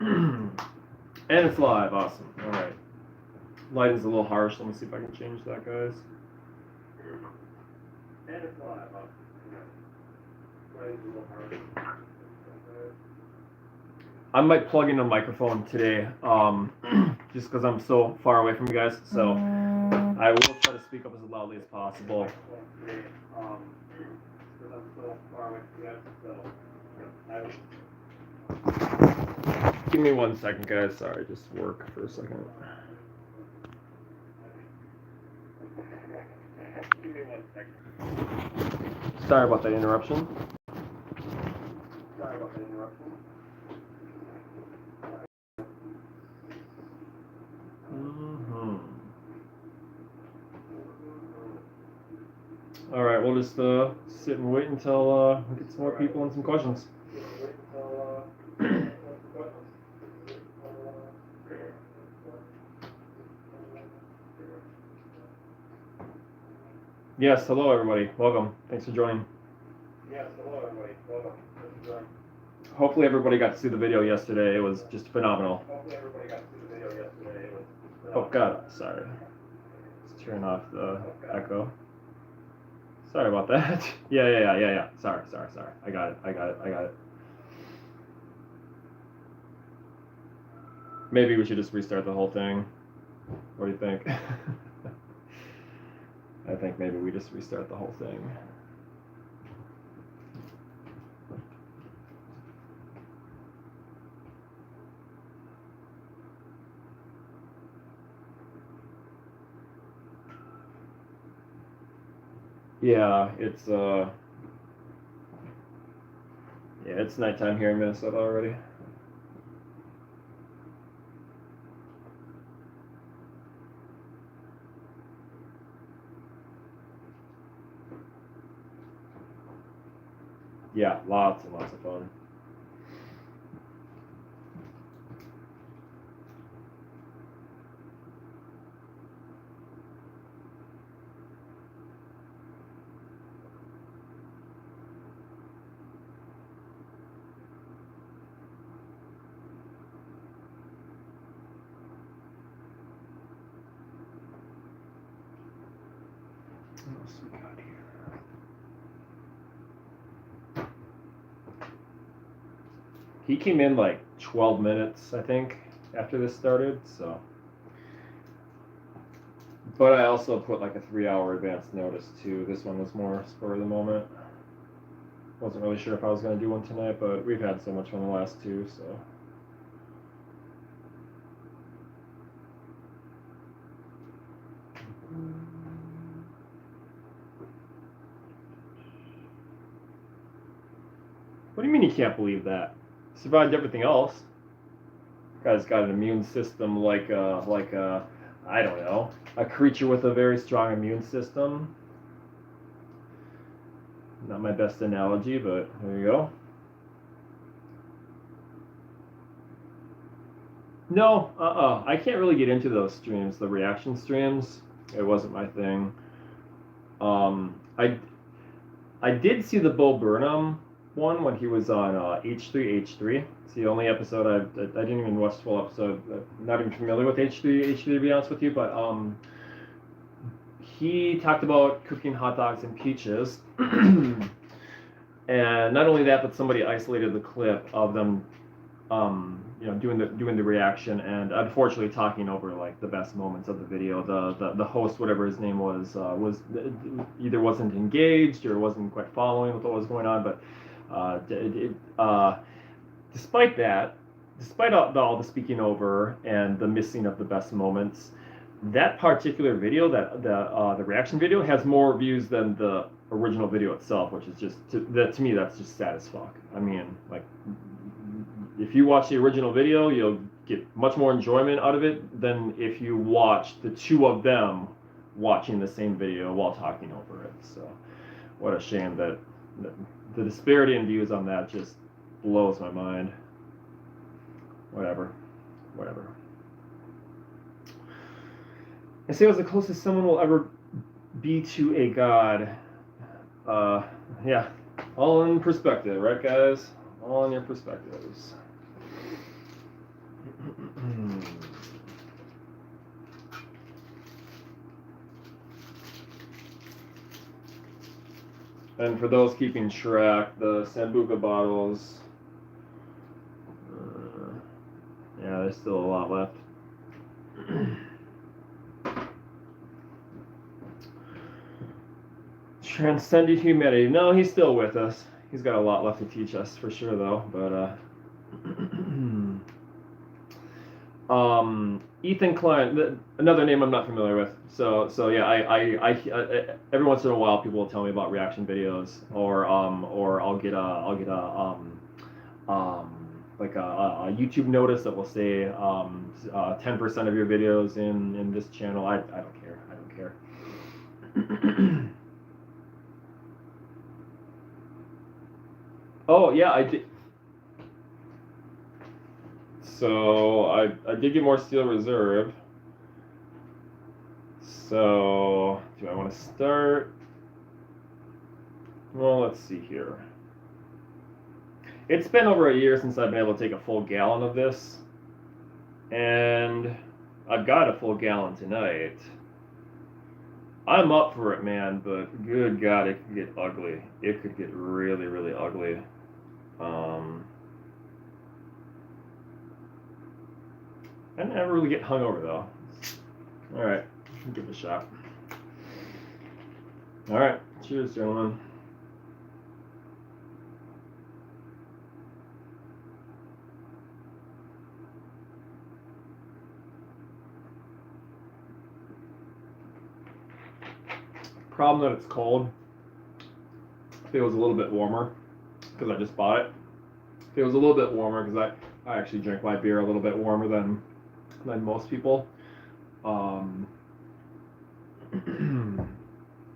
And it's live. Awesome. All right. Lighting's a little harsh. Let me see if I can change that, guys. And it's live. Awesome. Lighting's a little harsh. I might plug in a microphone today, just because I'm so far away from you guys. So I will try to speak up as loudly as possible. Because I'm so far away from you guys. So give me 1 second, guys. Sorry, just work for a second. Give me 1 second. Sorry about that interruption. All right, we'll just sit and wait until we get some more people and some questions. Yes, hello everybody. Welcome. Thanks for joining. Yes, hello everybody. Welcome. Thanks for joining. Hopefully everybody got to see the video yesterday. It was just phenomenal. Hopefully everybody got to see the video yesterday. It was phenomenal. Oh God, sorry. Let's turn off the echo. Sorry about that. Yeah. Sorry. I got it. Maybe we should just restart the whole thing. What do you think? I think maybe we just restart the whole thing. Yeah, it's nighttime here in Minnesota already. Yeah, lots and lots of fun. What else we got here? He came in like 12 minutes, I think, after this started, so. But I also put like a 3-hour advance notice too. This one was more spur of the moment. Wasn't really sure if I was going to do one tonight, but we've had so much fun the last two, so. What do you mean you can't believe that? Survived everything else. Guy's got an immune system like I don't know, a creature with a very strong immune system. Not my best analogy, but there you go. No, I can't really get into those streams, the reaction streams. It wasn't my thing. I did see the Bo Burnham one when he was on H3H3. It's the only episode I didn't even watch the full episode. I'm not even familiar with H3H3 to be honest with you, but he talked about cooking hot dogs and peaches. And not only that, but somebody isolated the clip of them doing the reaction, and unfortunately talking over like the best moments of the video. The host, whatever his name was either wasn't engaged or wasn't quite following with what was going on. But despite all the speaking over and the missing of the best moments, that particular video, the reaction video, has more views than the original video itself, which is just to me that's just sad as fuck. I mean, like, if you watch the original video, you'll get much more enjoyment out of it than if you watch the two of them watching the same video while talking over it. So, what a shame that the disparity in views on that just blows my mind. Whatever. I say it was the closest someone will ever be to a god. Yeah, all in perspective, right, guys? All in your perspectives. And for those keeping track, the Sambuca bottles, yeah, there's still a lot left. Transcended humanity. No, he's still with us. He's got a lot left to teach us for sure, though. But Ethan Klein, another name I'm not familiar with. So yeah, I every once in a while people will tell me about reaction videos, or I'll get like a YouTube notice that will say 10% of your videos in this channel. I don't care. I don't care. Oh yeah, I did. So I did get more Steel Reserve. So do I want to start? Well, let's see here. It's been over a year since I've been able to take a full gallon of this, and I've got a full gallon tonight. I'm up for it, man, but good God, it could get ugly. It could get really, really ugly. I never really get hungover though. All right, give it a shot. All right, cheers, gentlemen. Problem that it's cold. If it was a little bit warmer, because I just bought it. If it was a little bit warmer, because I actually drink my beer a little bit warmer than most people. Could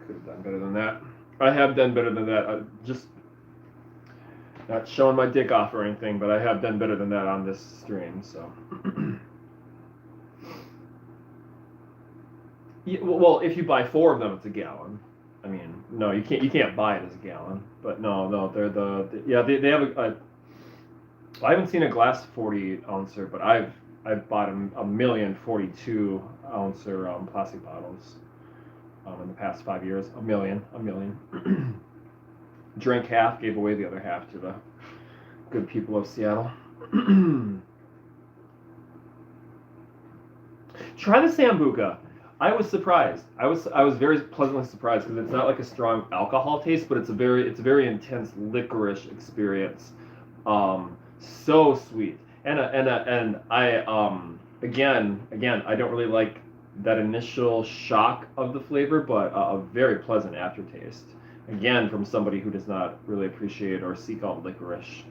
have done better than that. I have done better than that. Just not showing my dick off or anything, but I have done better than that on this stream. So, yeah, well, if you buy 4 of them, it's a gallon. I mean, no, you can't buy it as a gallon. But no, they're they have I haven't seen a glass 40 ouncer, but I've bought a million 42 ouncer plastic bottles in the past 5 years. A million. Drank half, gave away the other half to the good people of Seattle. Try the Sambuca. I was surprised. I was very pleasantly surprised because it's not like a strong alcohol taste, but it's a very intense licorice experience. So sweet. And I again I don't really like that initial shock of the flavor, but a very pleasant aftertaste. Again, from somebody who does not really appreciate or seek out licorice.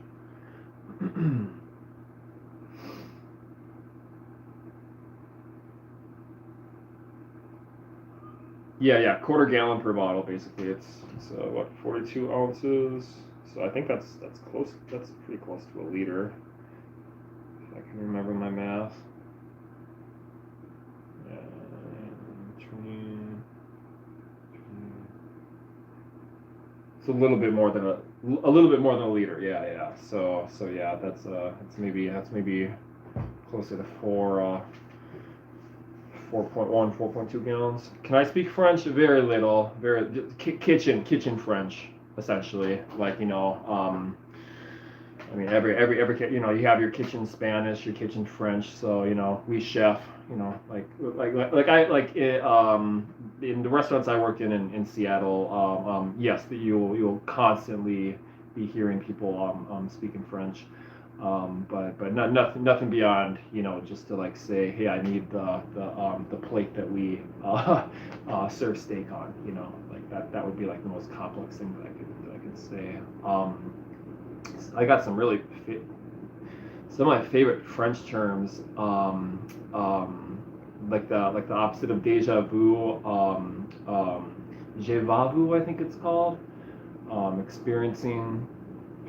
Yeah, quarter gallon per bottle basically. It's what, 42 ounces. So I think that's close. That's pretty close to a liter. If I can remember my math. 20. It's a little bit more than a liter. Yeah. So yeah, that's maybe closer to 4.2 gallons. Can I speak French? Very little. Very kitchen French, essentially. Like, I mean, every you have your kitchen Spanish, your kitchen French. So, we chef. Like in the restaurants I worked in Seattle. Yes, that you'll constantly be hearing people speaking French. But nothing beyond, just to like say, hey, I need the plate that we serve steak on, like that would be like the most complex thing that I could say. I got some of my favorite French terms, like the opposite of déjà vu, je va vu, I think it's called,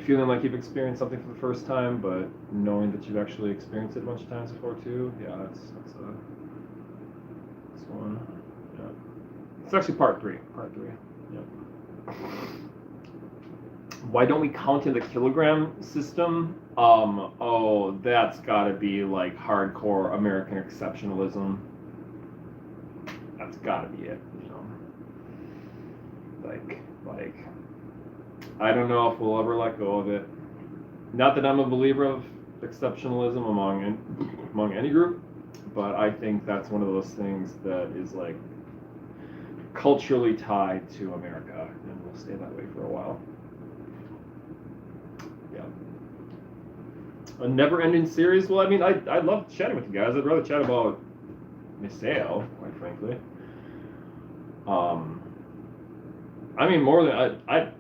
feeling like you've experienced something for the first time, but knowing that you've actually experienced it a bunch of times before too. Yeah, that's one. Yeah, it's actually part three. Yeah. Why don't we count in the kilogram system? That's got to be like hardcore American exceptionalism. That's got to be it. Like I don't know if we'll ever let go of it. Not that I'm a believer of exceptionalism among any group, but I think that's one of those things that is like culturally tied to America and will stay that way for a while. Yeah. A never-ending series. Well, I mean, I love chatting with you guys. I'd rather chat about Masao, quite frankly. I mean, more than I'd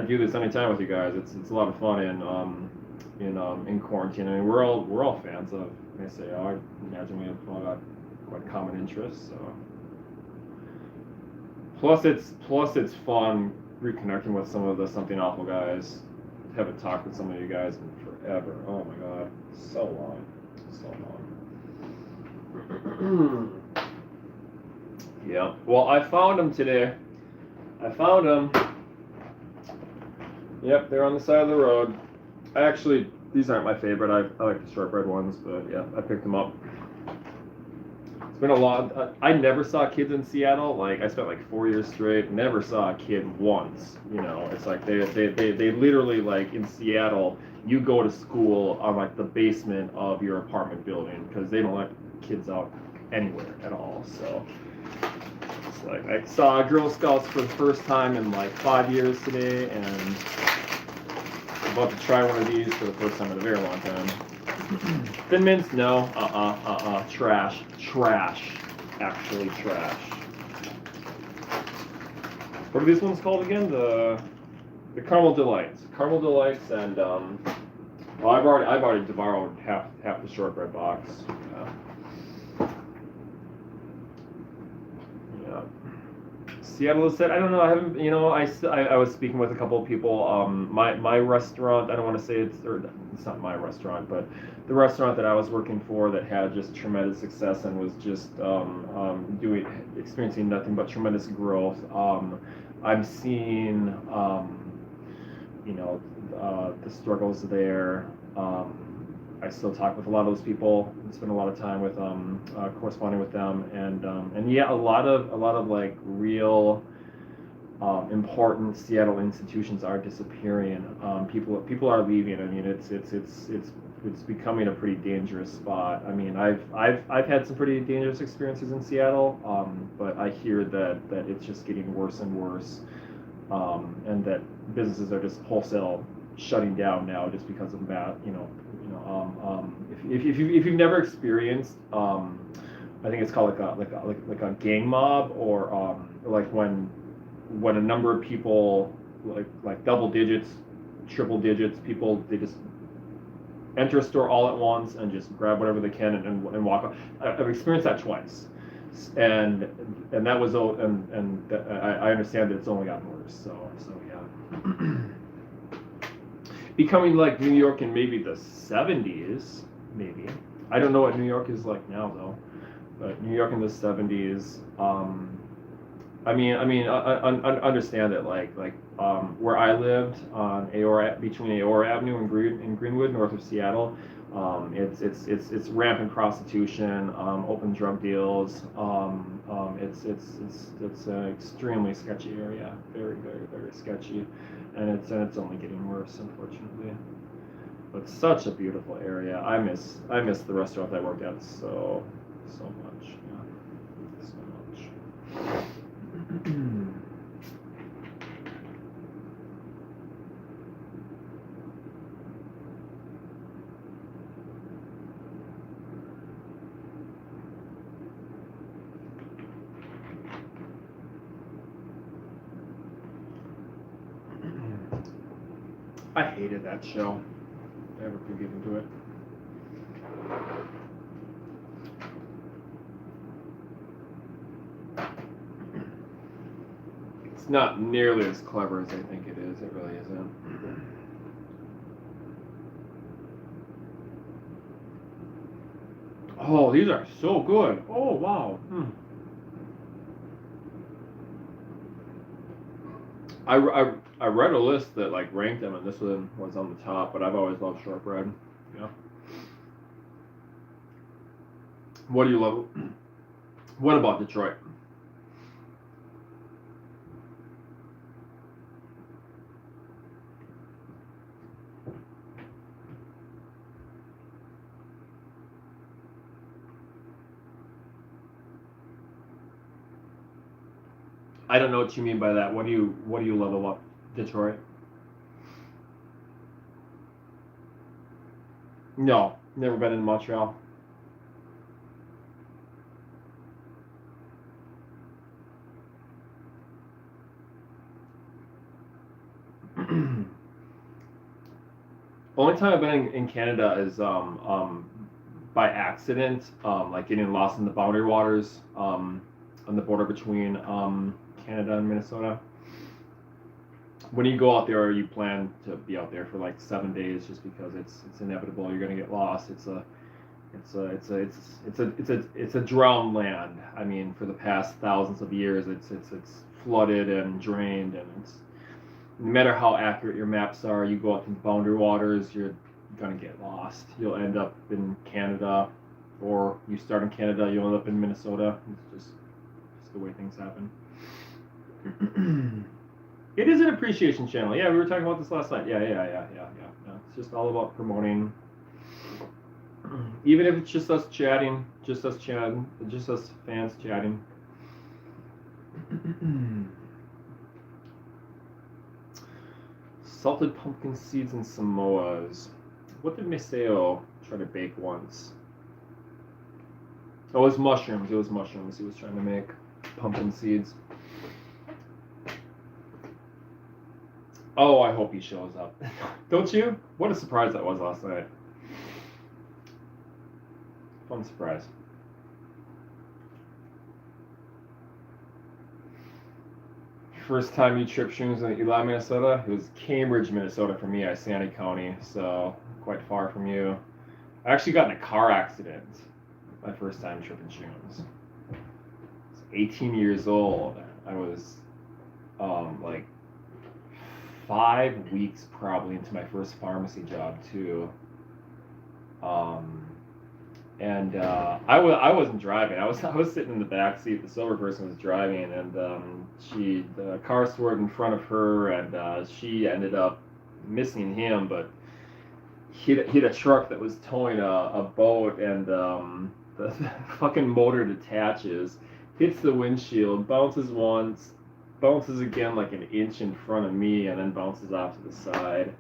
do this anytime with you guys. It's a lot of fun in quarantine. I mean, we're all fans of Masao. I imagine we have quite common interests. So. Plus it's fun reconnecting with some of the Something Awful guys. Haven't talked with some of you guys in forever. Oh my god, so long. Yeah. Well, I found them today. I found them. Yep, they're on the side of the road. Actually, these aren't my favorite. I like the shortbread ones, but yeah, I picked them up. It's been a lot. I never saw kids in Seattle. Like, I spent like 4 years straight, never saw a kid once. You know, it's like they literally, like, in Seattle, you go to school on like the basement of your apartment building because they don't let kids out anywhere at all. So it's like I saw Girl Scouts for the first time in like 5 years today, and I'm about to try one of these for the first time in a very long time. Thin Mints, no. Trash. Actually trash. What are these ones called again? The Caramel Delights. Caramel Delights, and well, I've already devoured half the shortbread box. Yeah. Seattle is said. I don't know. I haven't. You know, I was speaking with a couple of people. My restaurant. I don't want to say it's not my restaurant, but the restaurant that I was working for that had just tremendous success and was just experiencing nothing but tremendous growth. I'm seeing the struggles there. I still talk with a lot of those people and spend a lot of time with corresponding with them, and yeah, a lot of like real important Seattle institutions are disappearing. People are leaving. I mean, it's becoming a pretty dangerous spot. I mean, I've had some pretty dangerous experiences in Seattle, but I hear that it's just getting worse and worse, and that businesses are just wholesale shutting down now just because of that. If you've never experienced, I think it's called like a gang mob, or like when a number of people, like double digits, triple digits, people, they just enter a store all at once and just grab whatever they can and walk off. I've experienced that twice, and that was I understand that it's only gotten worse. So yeah. Becoming like New York in maybe the 70s, maybe. I don't know what New York is like now though, but New York in the 70s. I understand that like where I lived on between Aora Avenue and Greenwood, north of Seattle, it's rampant prostitution, open drug deals. It's an extremely sketchy area, very very very sketchy, and it's only getting worse, unfortunately. But such a beautiful area. I miss the restaurant I worked at so much. Yeah, so much. I hated that show. Never could get into it. It's not nearly as clever as I think it is. It really isn't. Oh, these are so good. Oh, wow. I read a list that like ranked them, and this one was on the top, but I've always loved shortbread. Yeah. What do you love? What about Detroit? I don't know what you mean by that. What do you love about Detroit? No, never been in Montreal. Only time I've been in Canada is by accident, like getting lost in the boundary waters on the border between Canada and Minnesota. When you go out there, you plan to be out there for like 7 days, just because it's inevitable you're gonna get lost. It's a drowned land. I mean, for the past thousands of years, it's flooded and drained, and it's no matter how accurate your maps are, you go out to the boundary waters, you're gonna get lost. You'll end up in Canada, or you start in Canada, you'll end up in Minnesota. It's just the way things happen. It is an appreciation channel. Yeah, we were talking about this last night. Yeah. It's just all about promoting. Even if it's just us chatting, just us fans chatting. Salted pumpkin seeds and Samoas. What did Masao try to bake once? Oh, it was mushrooms. It was mushrooms. He was trying to make pumpkin seeds. Oh, I hope he shows up. Don't you? What a surprise that was last night. Fun surprise. First time you tripped shrooms in Eli, Minnesota? It was Cambridge, Minnesota for me, Isanti County, so quite far from you. I actually got in a car accident my first time tripping shrooms. I was 18 years old. I was like 5 weeks probably into my first pharmacy job too. And I wasn't driving. I was sitting in the back seat. The sober person was driving, and the car swerved in front of her, and she ended up missing him, but hit a truck that was towing a boat, and the fucking motor detaches, hits the windshield, bounces once, bounces again like an inch in front of me, and then bounces off to the side.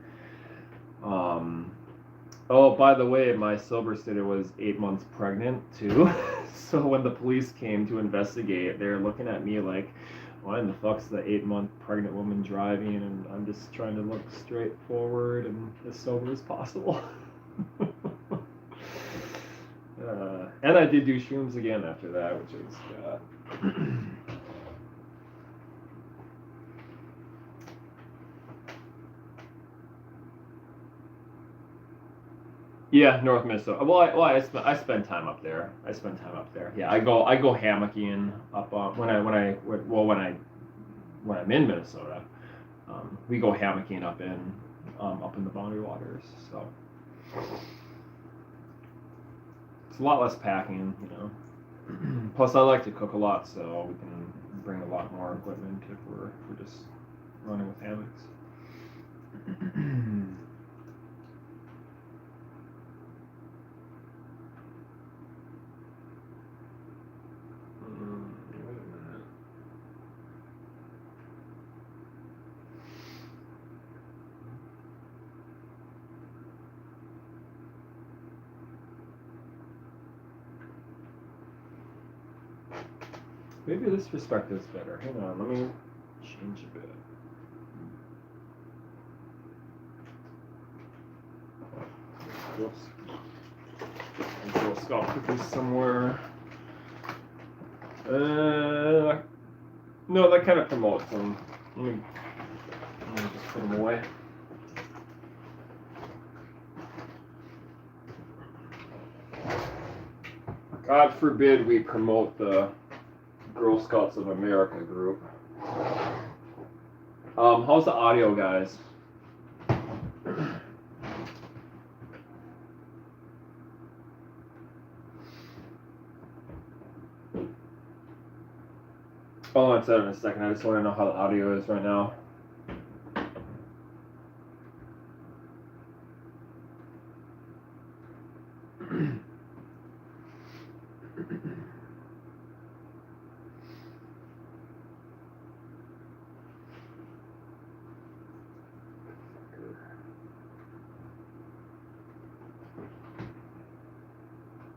Oh, by the way, my sober sitter was 8 months pregnant too. So when the police came to investigate, they're looking at me like, why in the fuck's the 8-month pregnant woman driving? And I'm just trying to look straight forward and as sober as possible. And I did do shrooms again after that, which is yeah, North Minnesota. Well, I spend time up there. Yeah, I go hammocking up when I'm in Minnesota. We go hammocking up in the boundary waters. So it's a lot less packing, you know. Plus, I like to cook a lot, so we can bring a lot more equipment if we're just running with hammocks. Maybe this perspective's better. Hang on, let me change a bit. Whoops. Girl Scout cookies somewhere. No, that kind of promotes them. Let me just put them away. God forbid we promote the Girl Scouts of America group. How's the audio, guys? I'll answer that in a second. I just want to know how the audio is right now.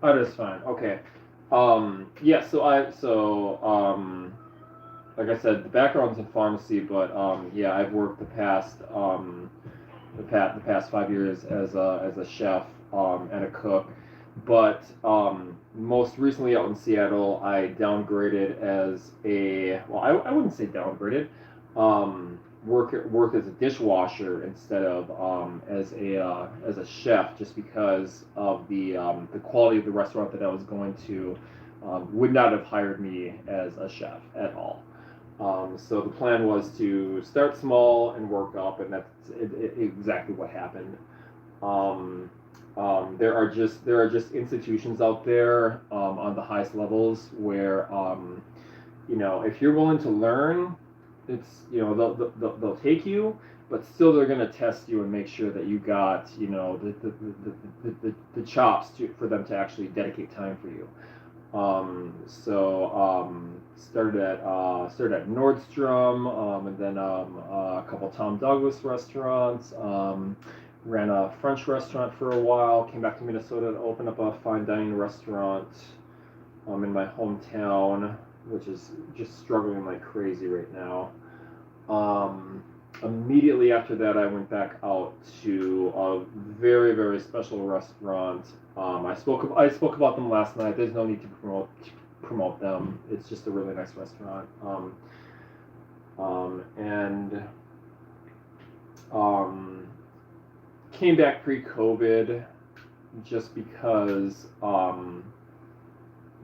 Oh, that's fine. Okay. Yeah. Like I said, the background's in pharmacy, but yeah, I've worked the past 5 years as a chef and a cook. But most recently out in Seattle, I downgraded as a well, I wouldn't say downgraded. Work as a dishwasher instead of as a chef, just because of the quality of the restaurant that I was going to would not have hired me as a chef at all. So the plan was to start small and work up, and that's exactly what happened. Um, there are just institutions out there on the highest levels where if you're willing to learn, it's they'll take you, but still they're going to test you and make sure that you got the chops for them to actually dedicate time for you. Started at Nordstrom, and then a couple Tom Douglas restaurants. Ran a French restaurant for a while. Came back to Minnesota to open up a fine dining restaurant in my hometown, which is just struggling like crazy right now. Immediately after that, I went back out to a very, very special restaurant. I spoke about them last night. There's no need to promote them. It's just a really nice restaurant. And came back pre-COVID, just because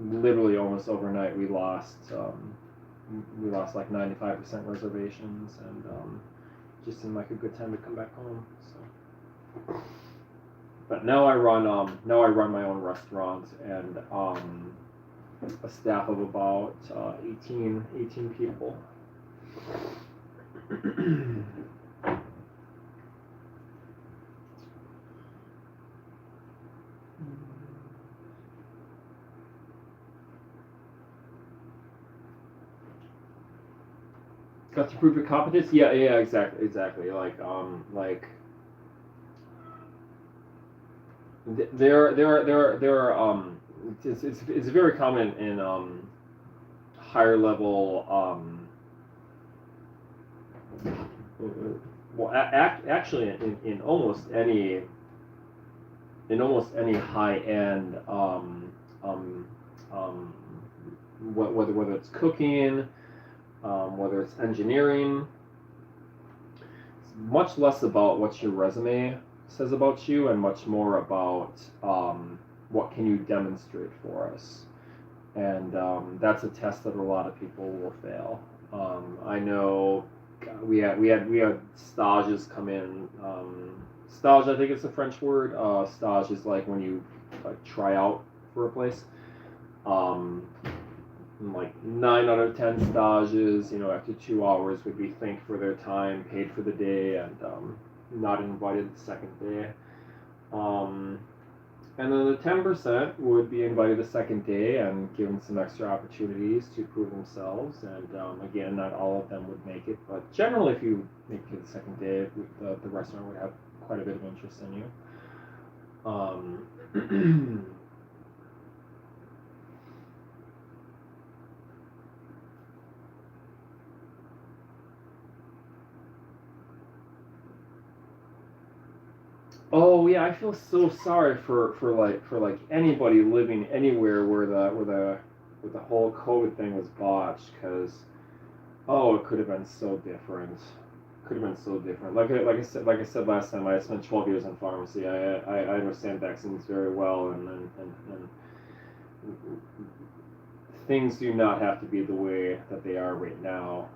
literally almost overnight we lost like 95% reservations, and just seemed like a good time to come back home. So, but now I run my own restaurant, and a staff of about 18 people. Got to prove your competence? Yeah, exactly. There are it's very common in higher level actually in almost any high end whether it's cooking, whether it's engineering. It's much less about what your resume says about you and much more about what can you demonstrate for us. And that's a test that a lot of people will fail. I know we had stages come in. Stage, I think it's a French word. Stage is like when you try out for a place. Like 9 out of 10 stages, after 2 hours would be thanked for their time, paid for the day, and not invited the second day. And then the 10% would be invited the second day and given some extra opportunities to prove themselves. And again, not all of them would make it, but generally, if you make it to the second day, the restaurant would have quite a bit of interest in you. Oh yeah, I feel so sorry for anybody living anywhere where the whole COVID thing was botched, because it could have been so different. Could have been so different. Like I said last time, I spent 12 years in pharmacy. I understand vaccines very well, and things do not have to be the way that they are right now.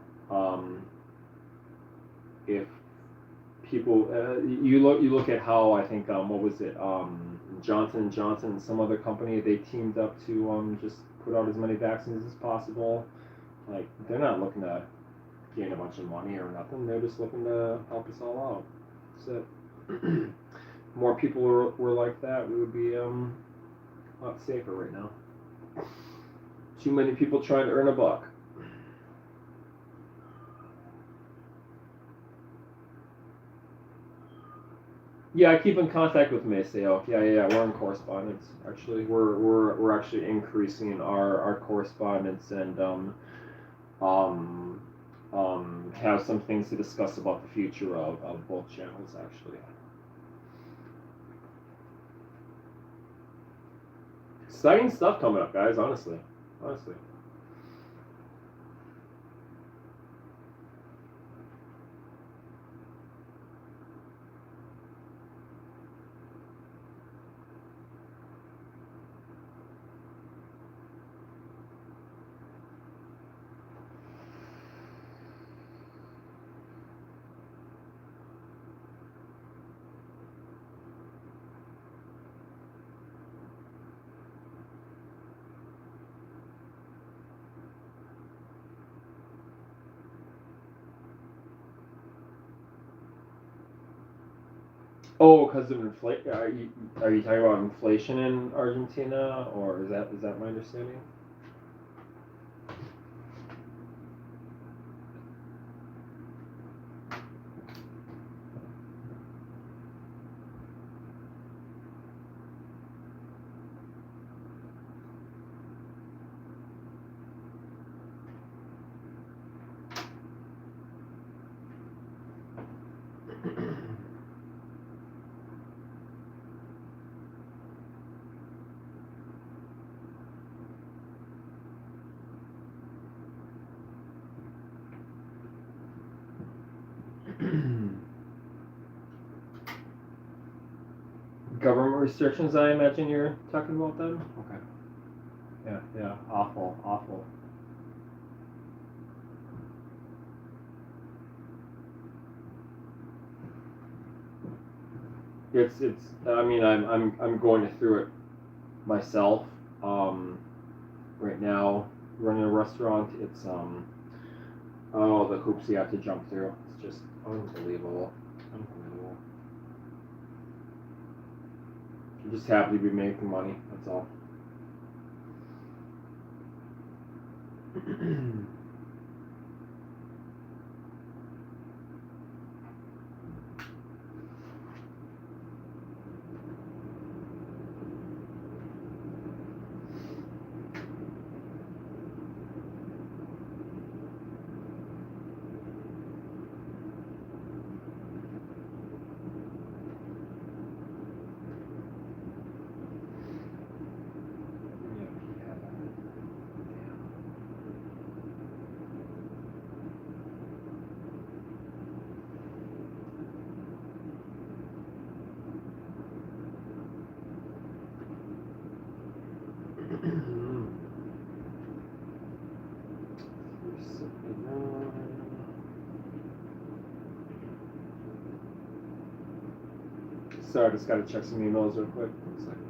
If people, you look at how, I think, what was it, Johnson & Johnson and some other company, they teamed up to just put out as many vaccines as possible. Like, they're not looking to gain a bunch of money or nothing. They're just looking to help us all out. That's it. More people were like that, we would be a lot safer right now. Too many people trying to earn a buck. Yeah, I keep in contact with Masao. Yeah. We're in correspondence. Actually, we're actually increasing our correspondence and um have some things to discuss about the future of both channels. Actually, exciting stuff coming up, guys. Honestly. Oh, because of inflation. Are you talking about inflation in Argentina, or is that my understanding? Government restrictions, I imagine you're talking about then? Okay. Yeah. Awful. It's. I mean, I'm going through it myself. Um, right now, running a restaurant, it's oh, the hoops you have to jump through. It's just unbelievable. Unbelievable. I'm just happy to be making money. That's all. Sorry, I just gotta check some emails real quick. One second.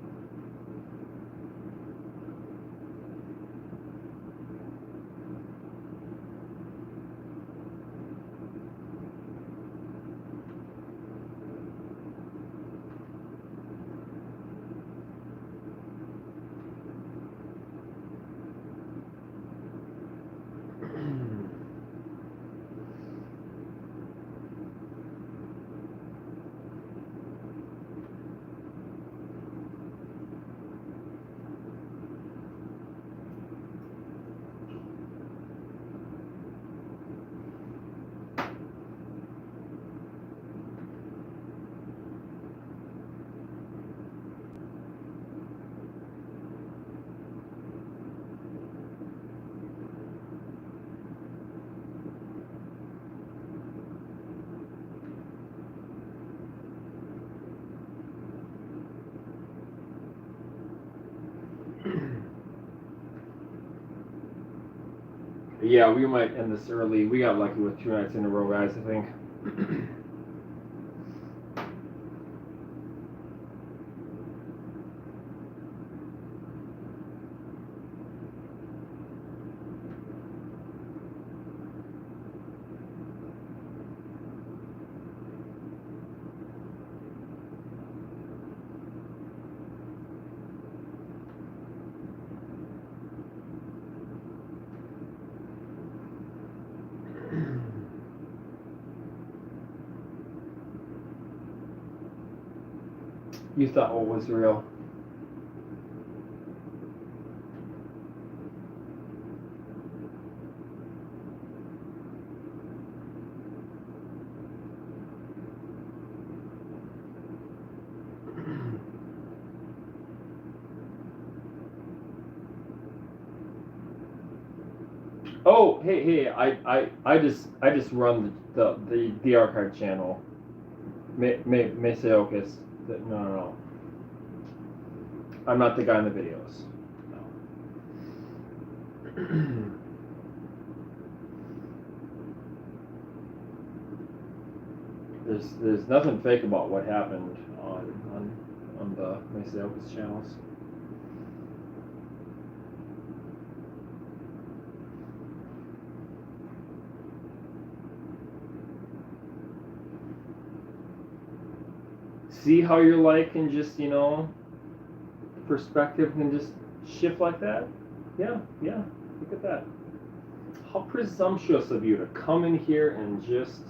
Yeah, we might end this early. We got lucky with 2 nights in a row, guys, I think. You thought what was real? Oh, hey, I just run the archive channel. Masao. No. I'm not the guy in the videos. No. There's nothing fake about what happened on the Masaoka's channels. See how your life can just, perspective can just shift like that? Yeah, look at that. How presumptuous of you to come in here and just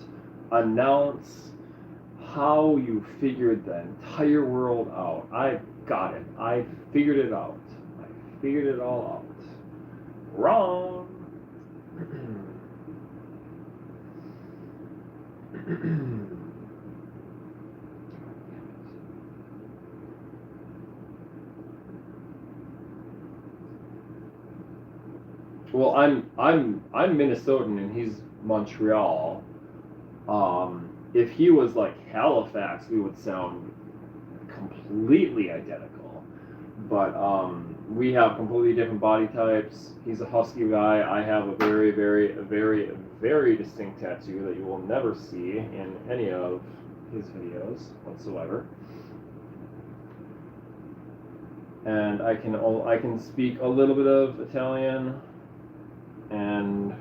announce how you figured the entire world out. I got it. I figured it out. I figured it all out. Wrong. Well, I'm Minnesotan and he's Montreal. If he was like Halifax, we would sound completely identical. But we have completely different body types. He's a husky guy. I have a very, very, very, very distinct tattoo that you will never see in any of his videos whatsoever. And I can speak a little bit of Italian and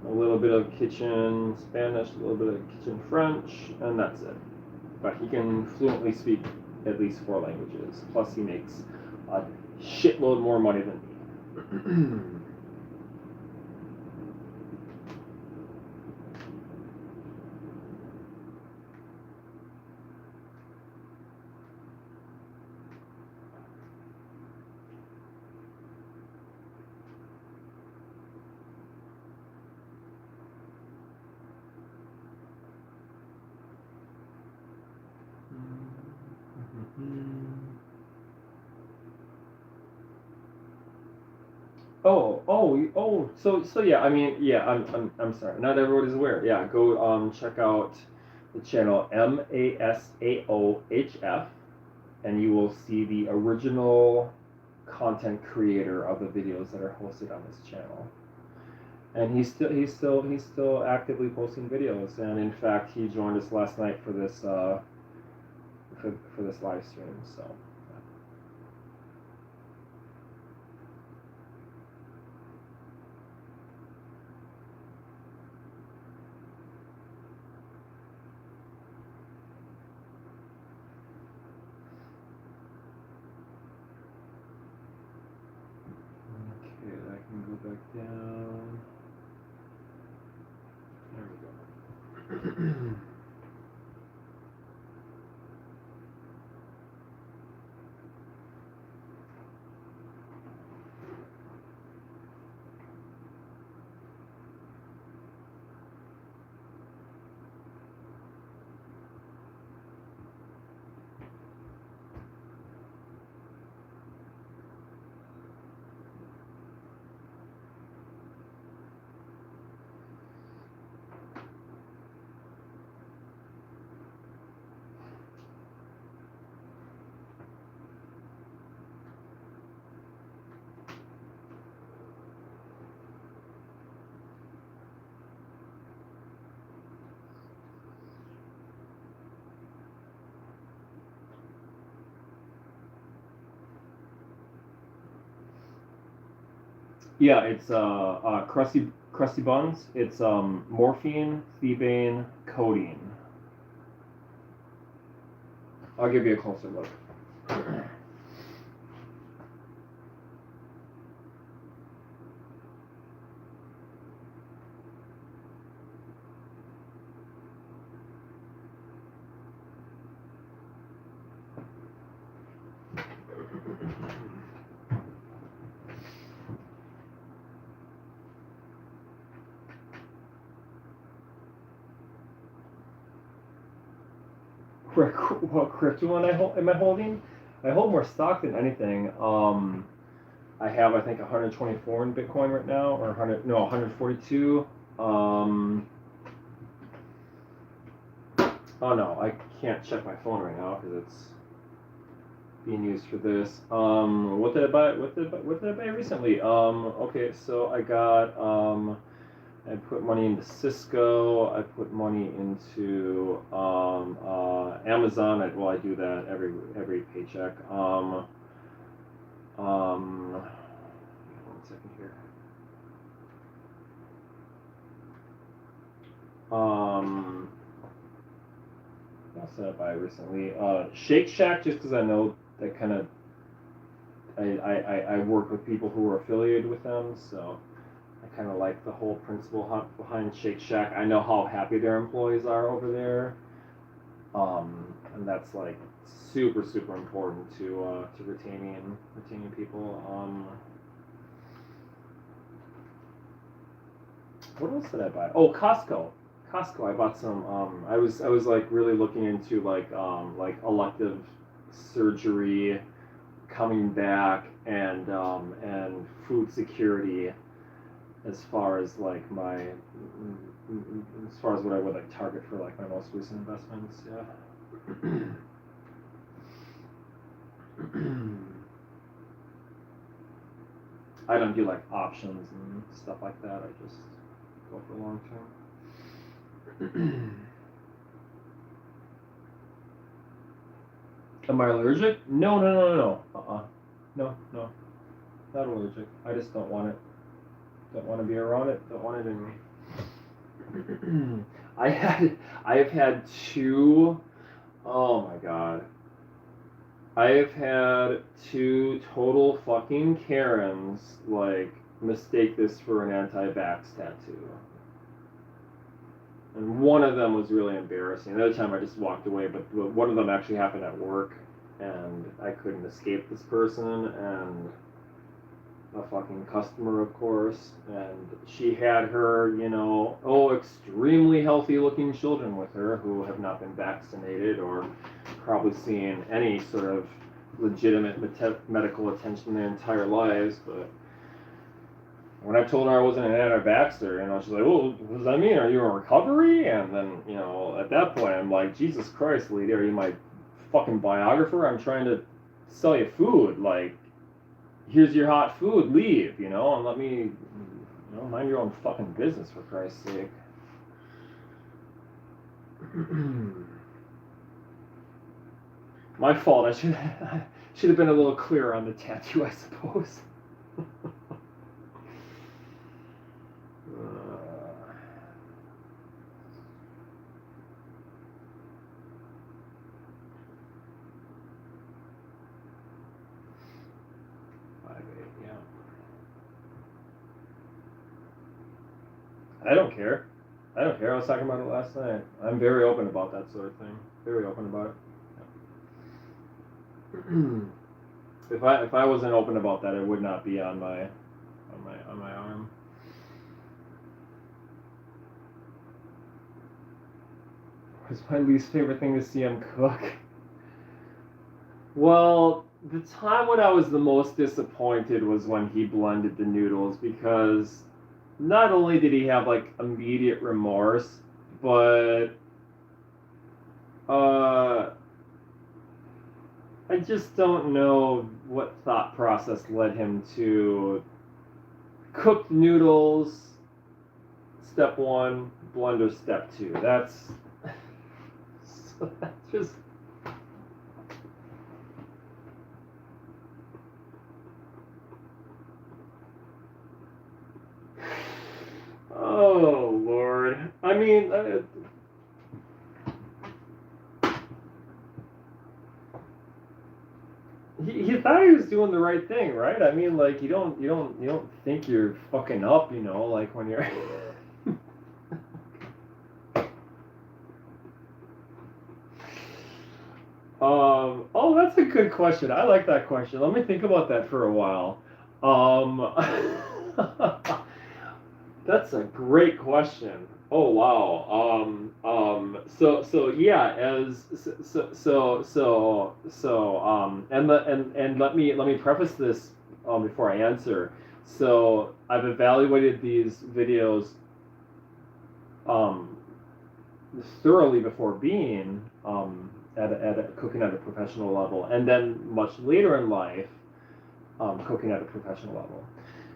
a little bit of kitchen Spanish, a little bit of kitchen French, and that's it. But he can fluently speak at least 4 languages. Plus, he makes a shitload more money than me. So yeah, I mean, yeah, I'm sorry. Not everybody's aware. Yeah, go check out the channel MASAOHF, and you will see the original content creator of the videos that are hosted on this channel. And he's still actively posting videos. And in fact, he joined us last night for this for this live stream. So. Back down. There we go. Yeah, it's crusty buns. It's morphine, thebaine, codeine. I'll give you a closer look. what crypto am I holding? I hold more stock than anything. I have, I think, 124 in Bitcoin right now, or 142. Oh no, I can't check my phone right now because it's being used for this. What did I buy? What did I buy recently? Okay, so I got I put money into Cisco. I put money into Amazon. I do that every paycheck. One second here. What else did I buy recently? Shake Shack, just because I know that kind of I work with people who are affiliated with them, so I kind of like the whole principle behind Shake Shack. I know how happy their employees are over there, and that's like super important to retaining people. What else did I buy? Oh, Costco. I bought some. I was like really looking into like elective surgery coming back and food security as far as like as far as what I would like target for like my most recent investments. Yeah. I don't do like options and stuff like that. I just go for long term. Am I allergic? No. No. Not allergic. I just don't want it. Don't want to be around it. Don't want it in me. I have had two. Oh my god. I have had two total fucking Karens like mistake this for an anti-vax tattoo. And one of them was really embarrassing. The other time I just walked away, but one of them actually happened at work, and I couldn't escape this person, and a fucking customer, of course, and she had her, extremely healthy looking children with her who have not been vaccinated or probably seen any sort of legitimate medical attention their entire lives, but when I told her I wasn't an anti-vaxxer, she's like, "Well, what does that mean? Are you in recovery?" And then, at that point, I'm like, "Jesus Christ, lady, are you my fucking biographer? I'm trying to sell you food. Like, here's your hot food. Leave, and let me, mind your own fucking business for Christ's sake." My fault. I should have been a little clearer on the tattoo, I suppose. I don't care. I was talking about it last night. I'm very open about that sort of thing. Very open about it. Yeah. If I wasn't open about that, it would not be on my arm. What's my least favorite thing to see him cook? Well, the time when I was the most disappointed was when he blended the noodles, because not only did he have like immediate remorse, but I just don't know what thought process led him to cooked noodles, step one, blender step two. That's just. Oh, Lord. I mean, he thought he was doing the right thing, right? I mean, like, you don't think you're fucking up, like when you're. Oh, that's a good question. I like that question. Let me think about that for a while. That's a great question. Oh wow. So yeah, and let me preface this before I answer. So I've evaluated these videos um thoroughly before being at a cooking at a professional level, and then much later in life, cooking at a professional level.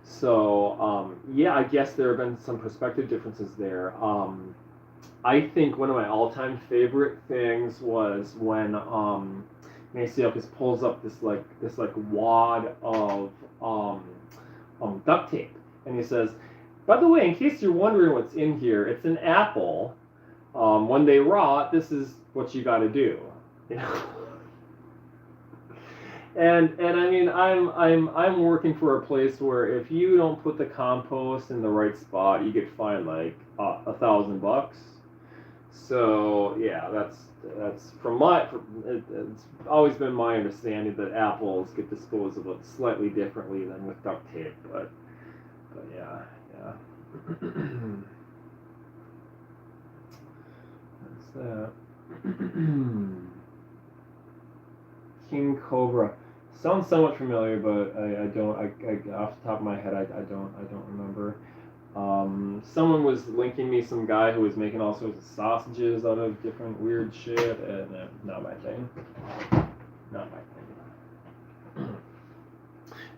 So yeah, I guess there have been some perspective differences there. I think one of my all-time favorite things was when Masao just pulls up this wad of duct tape, and he says, "By the way, in case you're wondering what's in here, it's an apple. When they rot, this is what you got to do." You know? And I mean, I'm working for a place where if you don't put the compost in the right spot, you get fined like $1,000. So yeah, that's it's always been my understanding that apples get disposed of slightly differently than with duct tape, but yeah, yeah. That's that. King Cobra. Sounds somewhat familiar, but I don't. Off the top of my head, I don't remember. Someone was linking me some guy who was making all sorts of sausages out of different weird shit, and not my thing. Not my thing.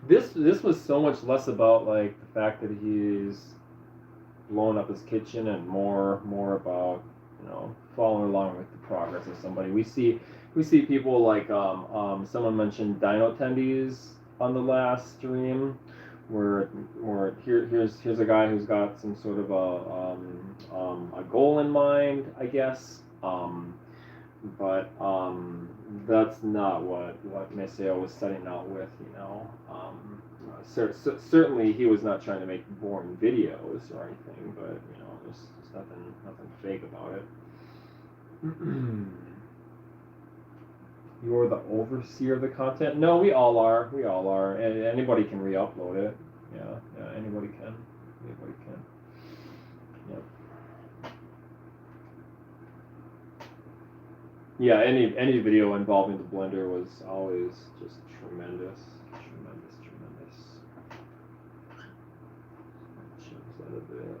This was so much less about like the fact that he's blowing up his kitchen, and more about, you know, following along with the progress of somebody. We see people like someone mentioned dino attendees on the last stream, where here's a guy who's got some sort of a goal in mind, I guess. But that's not what Masao was setting out with, you know. Certainly he was not trying to make boring videos or anything, but you know, there's nothing fake about it. You're the overseer of the content? No, we all are. We all are. And anybody can re-upload it. Yeah, anybody can. Anybody can. Yep. Yeah, any video involving the blender was always just tremendous. Change that a bit.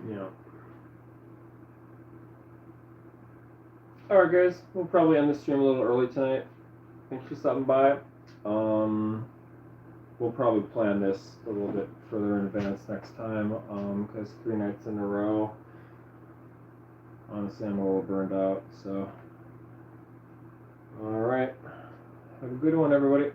Yeah. Alright guys, we'll probably end the stream a little early tonight. Thanks for stopping by. We'll probably plan this a little bit further in advance next time, because 3 nights in a row, honestly, I'm a little burned out, so. Alright. Have a good one, everybody.